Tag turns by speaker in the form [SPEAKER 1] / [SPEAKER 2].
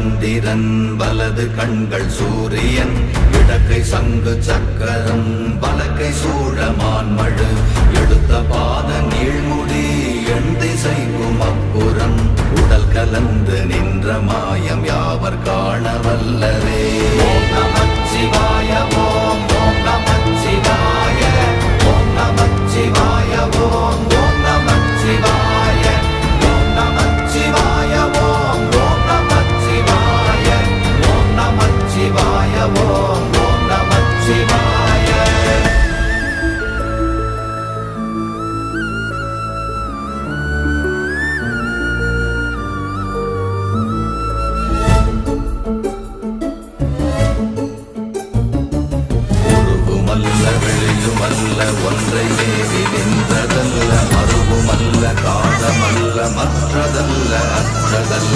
[SPEAKER 1] சந்திரன் வலது கண்கள் சூரியன் இடக்கை சங்கு சக்கரம் வலக்கை சூழமான்மழு எடுத்த பாத நீழ்முடி எண் திசைக்கும் அப்புறம் உடல் கலந்து நின்ற மாயம் யாவர் காண வல்லரே. ஓம் நமச்சிவாய.